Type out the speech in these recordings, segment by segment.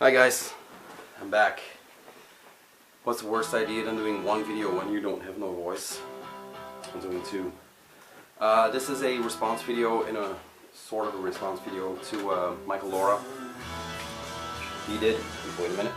Hi guys, I'm back. What's the worst idea than doing one video when you don't have no voice? I'm doing two. This is a response video, in a sort of a response video to Michael Laura. He did, wait a minute.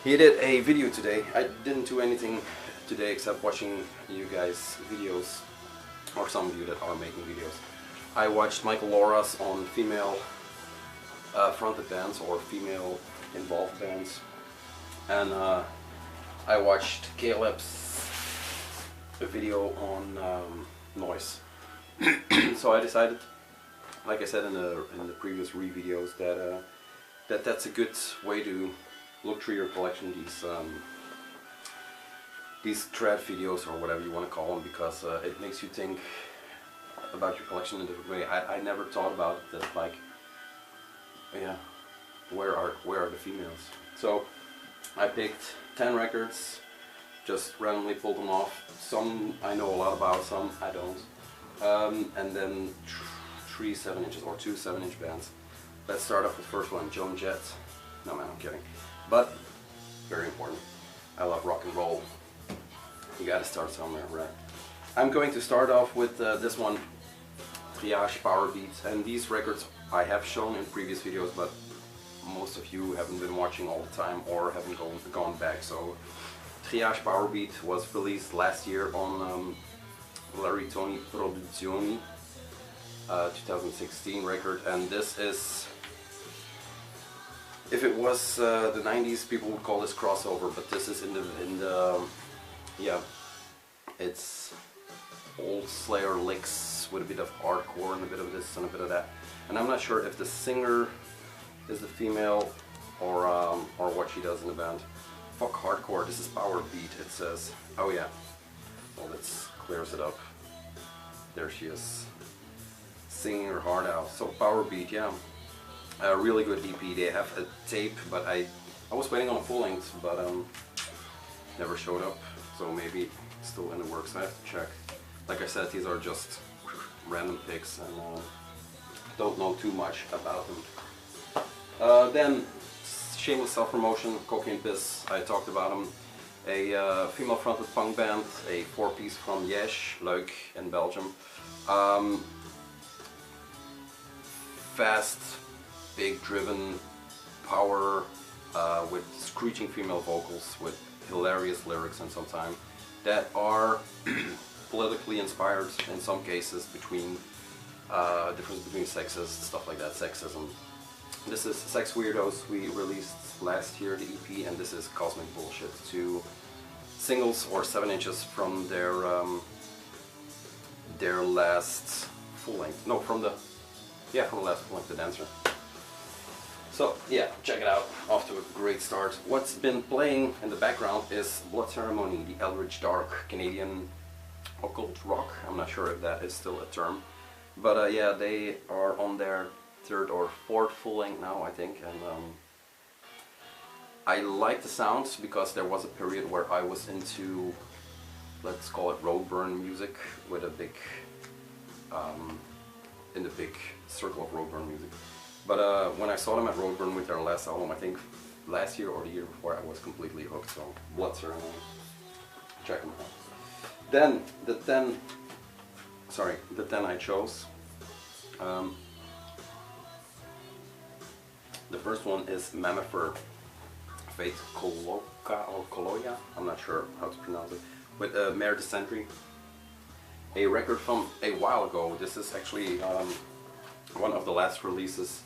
He did a video today. I didn't do anything today except watching you guys' videos, or some of you that are making videos. I watched Michael Laura's on female fronted bands or female involved bands, and I watched Caleb's video on noise. So I decided, like I said in the previous videos, that that's a good way to look through your collection, these thread videos or whatever you want to call them, because it makes you think about your collection in a different way. I never thought about it that, like, yeah, where are the females? So I picked 10 records, just randomly pulled them off. Some I know a lot about, some I don't. And then three 7-inches or two 7-inch bands. Let's start off with the first one, Joan Jett. No man, I'm kidding. But very important. I love rock and roll. You gotta start somewhere, right? I'm going to start off with this one, Triage Power Beat, and these records I have shown in previous videos, but most of you haven't been watching all the time or haven't gone back. So Triage Power Beat was released last year on Larry Tony Produzioni 2016 record, and this is, if it was the 90s, people would call this crossover, but this is in the yeah, it's old Slayer licks with a bit of hardcore and a bit of this and a bit of that. And I'm not sure if the singer is the female or what she does in the band. Fuck hardcore, this is Power Beat, it says. Oh yeah, well, this clears it up. There she is, singing her heart out. So Power Beat, yeah, a really good EP. They have a tape, but I was waiting on a full length, but never showed up. So maybe it's still in the works. I have to check. Like I said, these are just random picks, and don't know too much about them. Then, shameless self-promotion, Cocaine Piss, I talked about them. A female-fronted punk band, a 4-piece from Yesh, Leuk in Belgium. Fast, big driven power with screeching female vocals with hilarious lyrics, and sometimes that are politically inspired in some cases, between difference between sexes, stuff like that, sexism. This is Sex Weirdos, we released last year, the EP, and this is Cosmic Bullshit, two singles or 7-inches from their last full length. No, from the last full length, The Dancer. So yeah, check it out, off to a great start. What's been playing in the background is Blood Ceremony, the Eldritch Dark Canadian occult rock. I'm not sure if that is still a term, but yeah, they are on their 3rd or 4th full length now, I think, and I like the sounds because there was a period where I was into, let's call it roadburn music, with a big, in the big circle of roadburn music. But when I saw them at Roadburn with their last album, I think last year or the year before, I was completely hooked. So Blood Ceremony, check them out. Then the 10 I chose. The first one is Memo Fur, Fate Coloca or Coloya, I'm not sure how to pronounce it, with Mare de Century. A record from a while ago. This is actually one of the last releases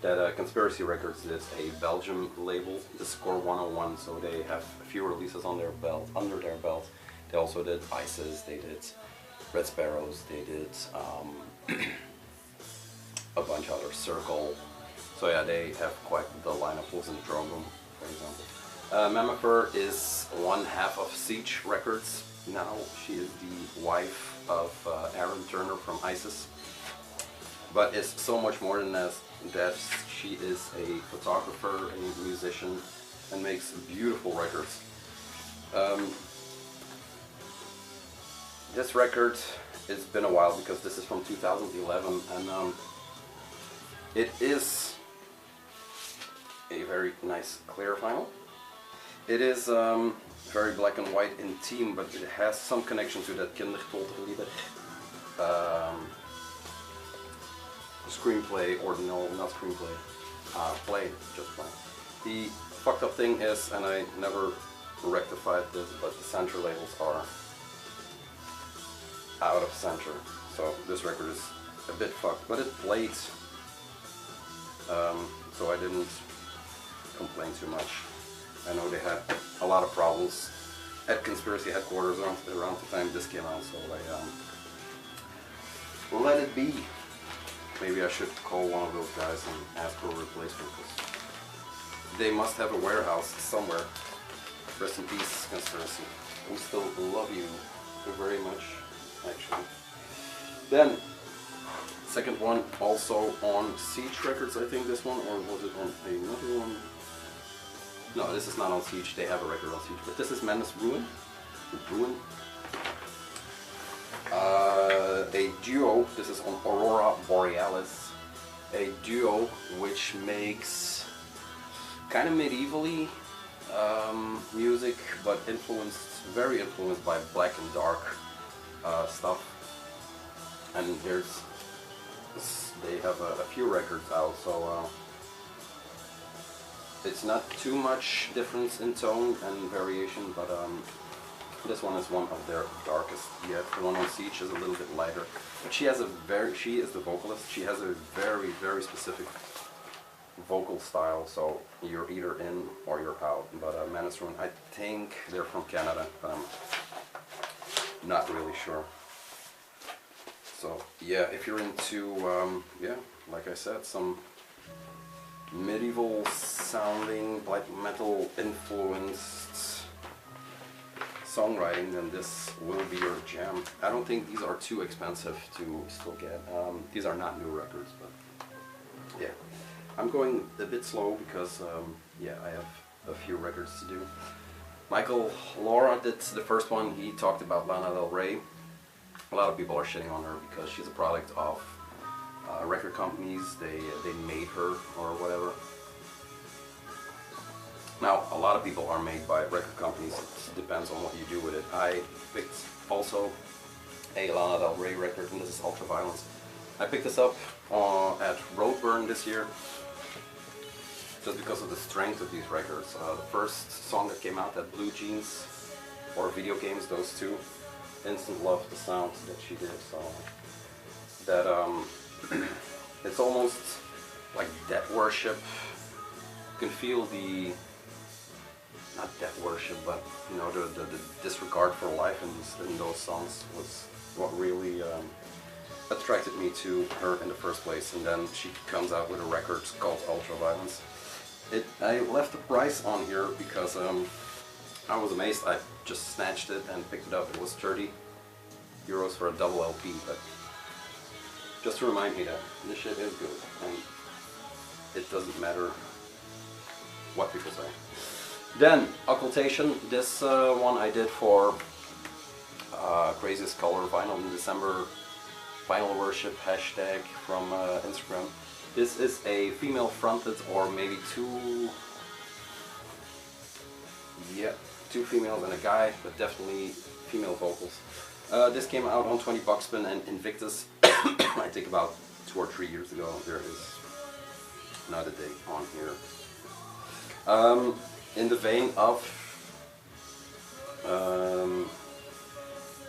that Conspiracy Records did, a Belgium label, the Score 101, so they have a few releases on their belt, under their belt. They also did Isis, they did Red Sparrows, they did a bunch of other, Circle. So yeah, they have quite the lineup. Was in the Drum Room, for example. Memo Fur is one half of Siege Records. Now she is the wife of Aaron Turner from Isis. But it's so much more than that. She is a photographer, a musician, and makes beautiful records. This record, it's been a while because this is from 2011, and It is a very nice clear vinyl. It is very black and white in theme, but it has some connection to that kindertolterlieder screenplay, or no, not screenplay, play, just play. The fucked up thing is, and I never rectified this, but the center labels are out of center, so this record is a bit fucked, but it played, so I didn't complain too much. I know they had a lot of problems at Conspiracy headquarters around the time this came out, so I let it be. Maybe I should call one of those guys and ask for a replacement, because they must have a warehouse somewhere. Rest in peace, Conspiracy. We still love you very much, actually. Then, second one, also on Siege Records, I think this one, or was it on another one? No, this is not on Siege, they have a record on Siege, but this is Menace Moon. A duo, this is on Aurora Borealis, a duo which makes kind of medievally music, but very influenced by black and dark stuff. And they have a few records out, so it's not too much difference in tone and variation, but this one is one of their darkest yet. The one on Siege is a little bit lighter, but she is the vocalist. She has a very, very specific vocal style, so you're either in or you're out. But Menace Moon, I think they're from Canada, but I'm not really sure. So yeah, if you're into yeah, like I said, some medieval sounding black metal influenced songwriting, then this will be your jam. I don't think these are too expensive to still get. These are not new records, but yeah. I'm going a bit slow because yeah, I have a few records to do. Michael Laura did the first one. He talked about Lana Del Rey. A lot of people are shitting on her because she's a product of record companies. They made her or whatever. Now, a lot of people are made by record companies. It depends on what you do with it. I picked also a Lana Del Rey record, and this is Ultraviolence. I picked this up at Roadburn this year just because of the strength of these records. The first song that came out, that Blue Jeans, or Video Games, those two, instant love the sound that she did. So that it's almost like Death Worship. You can feel the, not Death Worship, but you know, the disregard for life in those songs was what really attracted me to her in the first place. And then she comes out with a record called Ultraviolence. I left the price on here because I was amazed. I just snatched it and picked it up. It was 30 euros for a double LP, but just to remind me that this shit is good and it doesn't matter what people say. Then Occultation. This one I did for Craziest Color Vinyl in December. Vinyl Worship hashtag from Instagram. This is a female fronted, or maybe two females and a guy, but definitely female vocals. This came out on 20 Buckspin and Invictus, I think about 2 or 3 years ago. There is not a date on here. In the vein of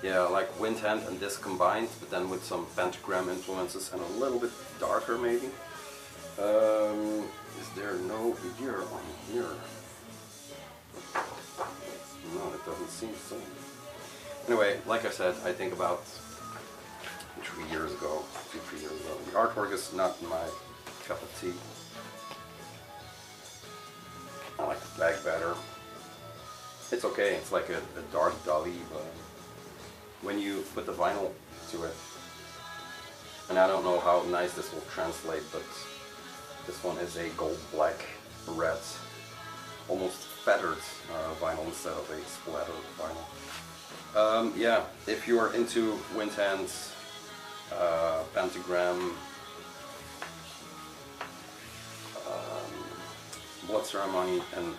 yeah, like Windhand and this combined, but then with some pentagram influences and a little bit darker maybe. Is there no year on here? No, it doesn't seem so. Anyway, like I said, I think about 3 years ago, 2-3 years ago. The artwork is not my cup of tea. I like the bag better. It's okay, it's like a dark Dali, but when you put the vinyl to it, and I don't know how nice this will translate, but this one is a gold, black, red, almost feathered vinyl instead of a splattered vinyl. Yeah, if you are into Windhand, pentagram, Blood Ceremony and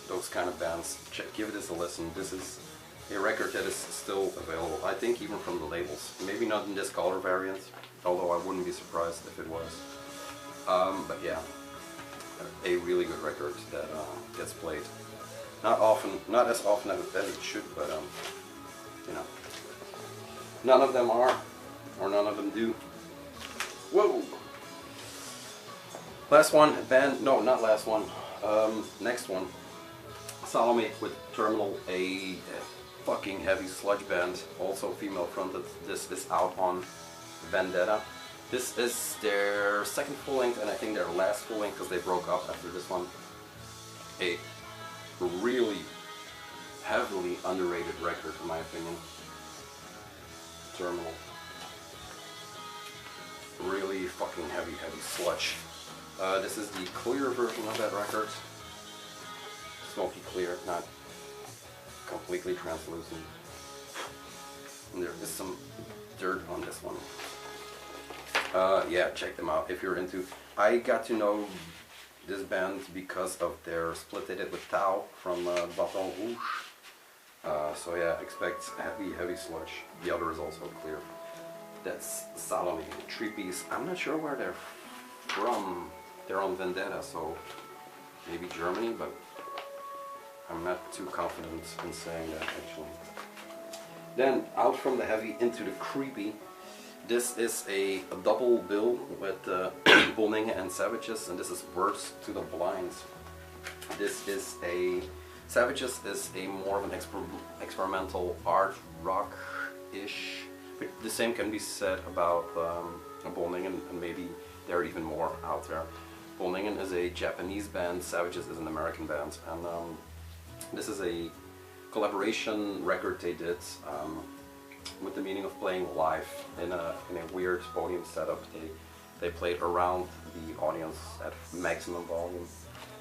those kind of bands, give this a listen. This is a record that is still available, I think, even from the labels. Maybe not in this color variant, although I wouldn't be surprised if it was. But yeah, a really good record that gets played. Not often, not as often as it should, but you know, none of them are, or none of them do. Whoa! Last one, band, no, not last one, next one. Salome with Terminal, a fucking heavy sludge band, also female fronted. This is out on Vendetta. This is their second full length and I think their last full length because they broke up after this one. A really heavily underrated record in my opinion. Terminal. Really fucking heavy sludge. This is the clear version of that record. Smoky clear, not completely translucent. And there is some dirt on this one. Yeah, check them out if you're into. I got to know this band because of their split they did with Tao from Baton Rouge. So yeah, expect heavy sludge. The other is also clear. That's Salome, 3-piece. I'm not sure where they're from. They're on Vendetta, so maybe Germany, but I'm not too confident in saying that actually. Then out from the heavy into the creepy. This is a double bill with Boninge and Savages, and this is Words to the Blind. This is a Savages is a more of an experimental art rock-ish. But the same can be said about Boninge, and maybe there are even more out there. Boninge is a Japanese band, Savages is an American band, and this is a collaboration record they did with the meaning of playing live in a weird podium setup. They played around the audience at maximum volume.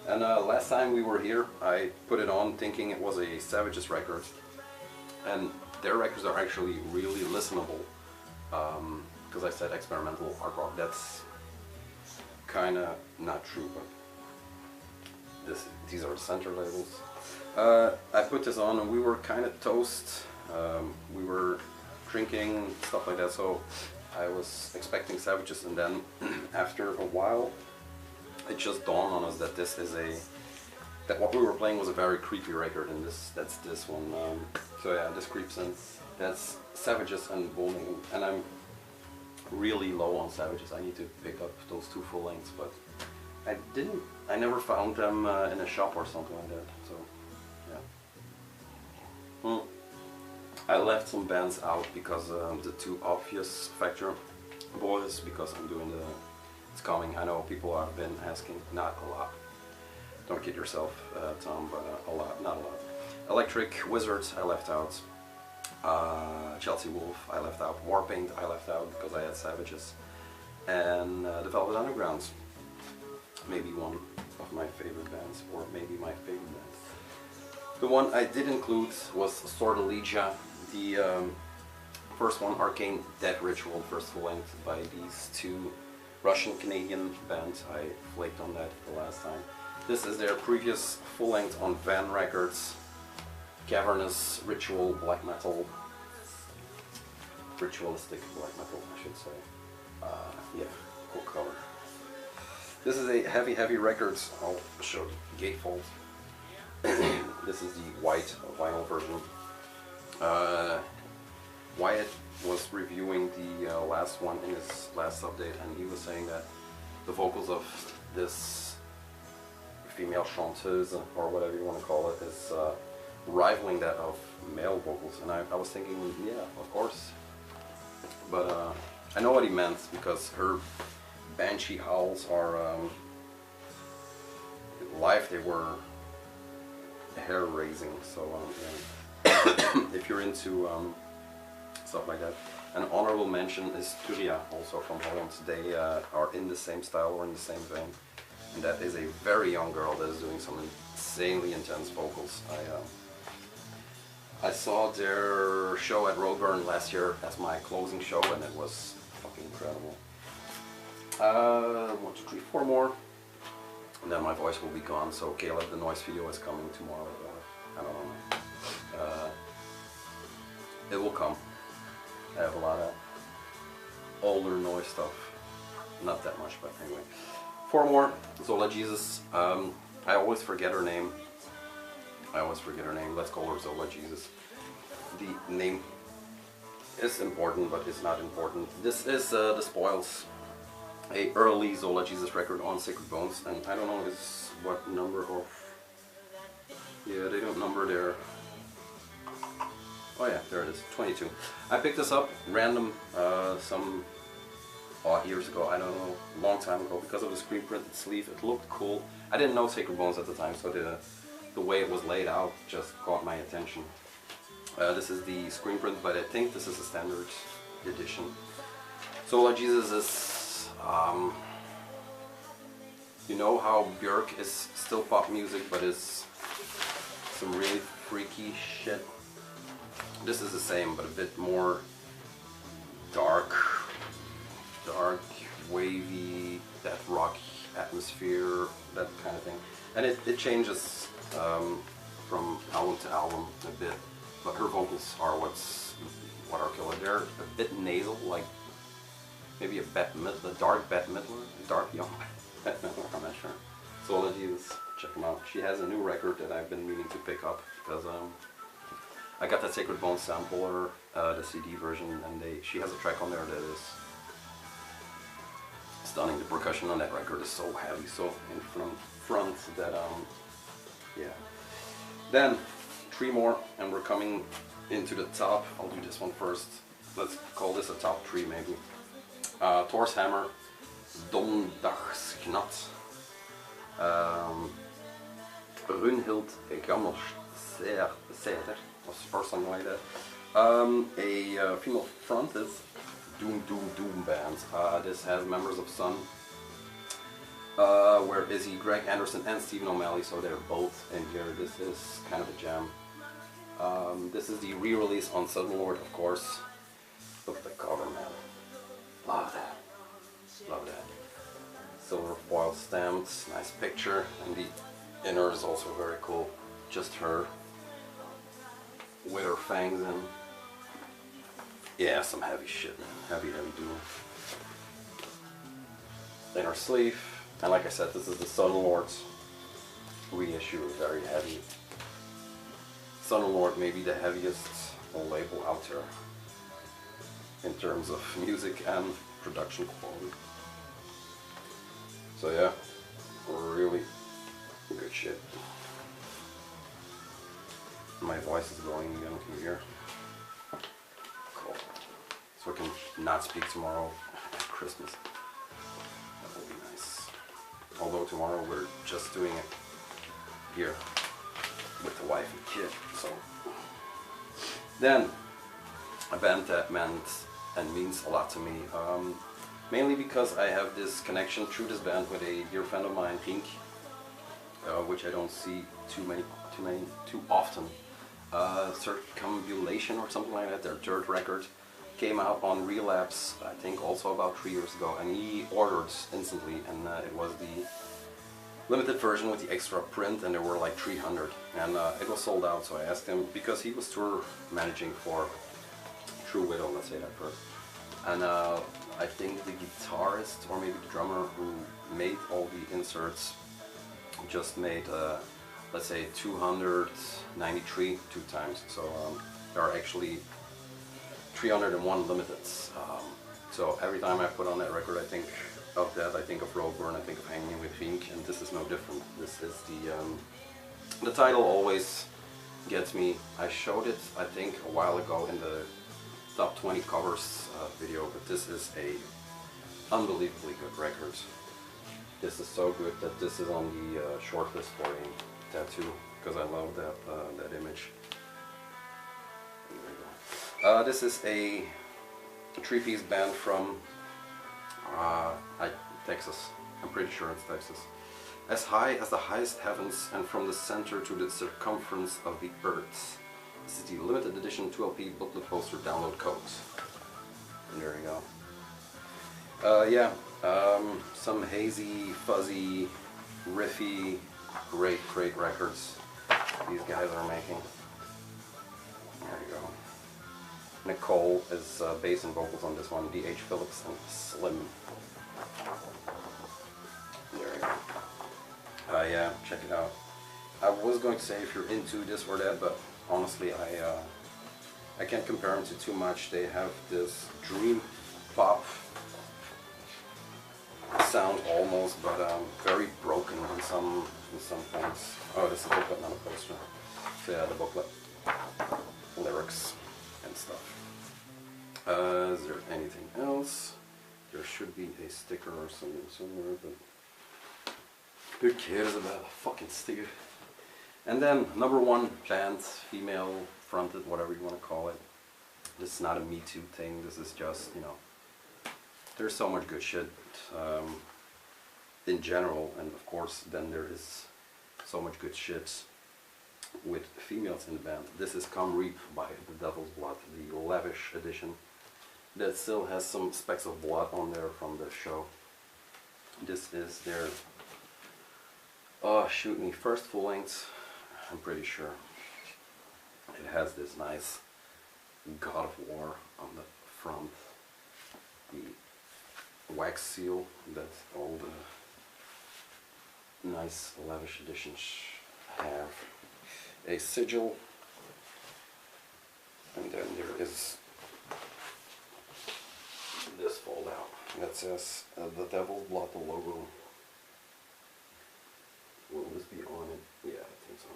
And last time we were here, I put it on thinking it was a Savages record, and their records are actually really listenable. Because I said experimental art rock, that's kind of not true, but these are the center labels. I put this on and we were kind of toast. We were drinking, stuff like that, so I was expecting Savages, and then after a while it just dawned on us that this is that what we were playing was a very creepy record, and that's this one. So yeah, this creeps in. That's Savages and Boninge, and I'm really low on Savages. I need to pick up those two full lengths, but I never found them in a shop or something like that, so yeah. I left some bands out because the two obvious Factor boys, because I'm doing it's coming. I know people have been asking, not a lot. Don't kid yourself, Tom, but a lot, not a lot. Electric Wizards I left out. Chelsea Wolf I left out. Warpaint I left out because I had Savages. And the Velvet Underground. Maybe one of my favorite bands, or maybe my favorite band. The one I did include was Sortilegia, the first one, Arcane Death Ritual, first full length by these two Russian-Canadian bands. I flaked on that the last time. This is their previous full length on Van Records, Cavernous Ritual Black Metal, Ritualistic Black Metal I should say. Yeah, cool cover. This is a heavy record. I'll show Gatefold. This is the white vinyl version. Wyatt was reviewing the last one in his last update, and he was saying that the vocals of this female chanteuse, or whatever you want to call it, is rivaling that of male vocals. And I was thinking, yeah, of course. But I know what he meant, because her banshee howls are live. They were hair-raising. So yeah. If you're into stuff like that. An honorable mention is Turia, also from Holland. They are in the same style or in the same vein. And that is a very young girl that is doing some insanely intense vocals. I saw their show at Roadburn last year as my closing show, and it was fucking incredible. 1, 2, 3, 4 more. and then my voice will be gone. So Caleb, the noise video is coming tomorrow. I don't know. It will come. I have a lot of older noise stuff. Not that much, but anyway. 4 more. Zola Jesus. I always forget her name. Let's call her Zola Jesus. The name is important, but it's not important. This is The Spoils, a early Zola Jesus record on Sacred Bones, and I don't know what number of... Yeah, they don't number there. Oh yeah, there it is, 22. I picked this up random some odd years ago, I don't know, long time ago, because of the screen printed sleeve. It looked cool. I didn't know Sacred Bones at the time, so the way it was laid out just caught my attention. This is the screen print, but I think this is a standard edition. Zola Jesus is, you know how Björk is still pop music, but is some really freaky shit. This is the same, but a bit more dark, wavy, that rock atmosphere, that kind of thing. And it changes from album to album a bit, but her vocals are what are killer. They're a bit nasal, like maybe a dark Bette Midler, dark young Bette Midler, I'm not sure. Zola Jesus, check them out. She has a new record that I've been meaning to pick up, because I got that Sacred Bones sampler, the CD version, and she has a track on there that is stunning. The percussion on that record is so heavy, so in front that, yeah. Then, 3 more, and we're coming into the top. I'll do this one first. Let's call this a top 3 maybe. Thor's Hammer, Dondersknatt, Runhild Gammelseer, or something like that. A female front is Doom band. This has members of Sun, where Izzy, Greg Anderson, and Stephen O'Malley, so they're both in here. This is kind of a jam. This is the re-release on Southern Lord, of course. Look at the cover, man. Love that. Love that. Silver foil stamped, nice picture, and the inner is also very cool. Just her with her fangs in. Yeah, some heavy shit, man. Heavy duo. Inner sleeve, and like I said, this is the Southern Lord's reissue, very heavy. Southern Lord may be the heaviest label out there in terms of music and production quality. So yeah, really good shit. My voice is going again, can you hear? Cool. So I can not speak tomorrow at Christmas. That will be nice. Although tomorrow we're just doing it here with the wife and kid. So then, a band that meant and means a lot to me. Mainly because I have this connection through this band with a dear friend of mine, Pink, which I don't see too often. Circumambulation or something like that, their third record, came out on Relapse, I think also about 3 years ago, and he ordered instantly, and it was the limited version with the extra print, and there were like 300, and it was sold out. So I asked him, because he was tour managing for True Widow, let's say that first, and I think the guitarist or maybe the drummer who made all the inserts just made let's say 293 2 times, so there are actually 301 limiteds. So every time I put on that record, I think of that, I think of Roadburn, I think of Hanging with Fink, and this is no different. This is the title always gets me. I showed it, I think, a while ago in the top 20 covers video, but this is a unbelievably good record. This is so good that this is on the shortlist for a tattoo, because I love that image. There we go. This is a 3-piece band from Texas. I'm pretty sure it's Texas. As high as the highest heavens, and from the center to the circumference of the earth. This is the limited edition 2LP booklet poster download codes. And there you go. Yeah, some hazy, fuzzy riffy, great records these guys are making. There you go. Nicole is bass and vocals on this one. D.H. Phillips and Slim. There you go. Yeah, check it out. I was going to say if you're into this or that, but honestly, I can't compare them to too much. They have this dream pop sound almost, but very broken in some points. Oh, this is a booklet, not a poster. So yeah, the booklet, lyrics and stuff. Is there anything else? There should be a sticker or something somewhere, but who cares about a fucking sticker? And then number one band, female fronted, whatever you want to call it. This is not a Me Too thing. This is just, you know, there's so much good shit in general, and of course then there is so much good shit with females in the band. This is Come Reap by The Devil's Blood, the lavish edition that still has some specks of blood on there from the show. This is their, oh shoot me, first full length, I'm pretty sure. It has this nice God of War on the front, the wax seal that all the nice lavish editions have. A sigil, and then there is this fold out that says The Devil's Blood, the logo. Will this be on it? Yeah, I think so.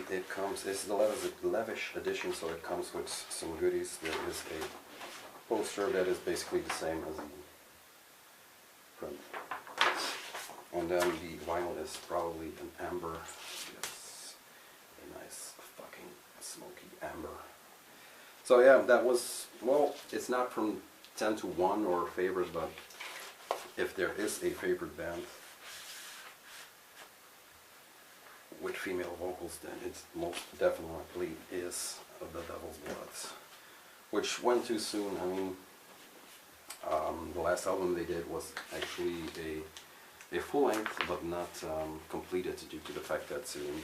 It comes, it's the lavish edition, so it comes with some goodies. There is a poster that is basically the same as the print. And then the vinyl is probably an amber. Yes, a nice fucking smoky amber. So yeah, that was, well, it's not from 10 to 1 or favorite, but if there is a favorite band with female vocals, then it most definitely is The Devil's Blood. Which went too soon. I mean, the last album they did was actually a full length, but not completed due to the fact that Soon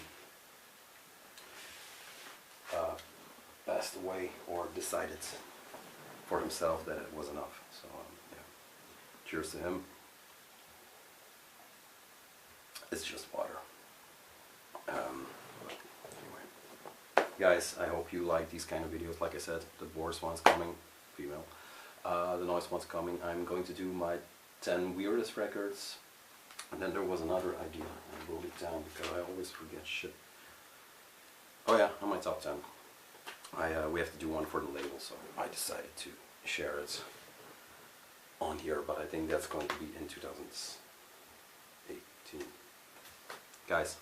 passed away or decided for himself that it was enough. So yeah, cheers to him. It's just water. Anyway, guys, I hope you like these kind of videos. Like I said, the Boris one's coming, female. The Noise one's coming. I'm going to do my 10 weirdest records. And then there was another idea. I wrote it down because I always forget shit. Oh yeah, on my top 10. We have to do one for the label, so I decided to share it on here, but I think that's going to be in 2018. Guys,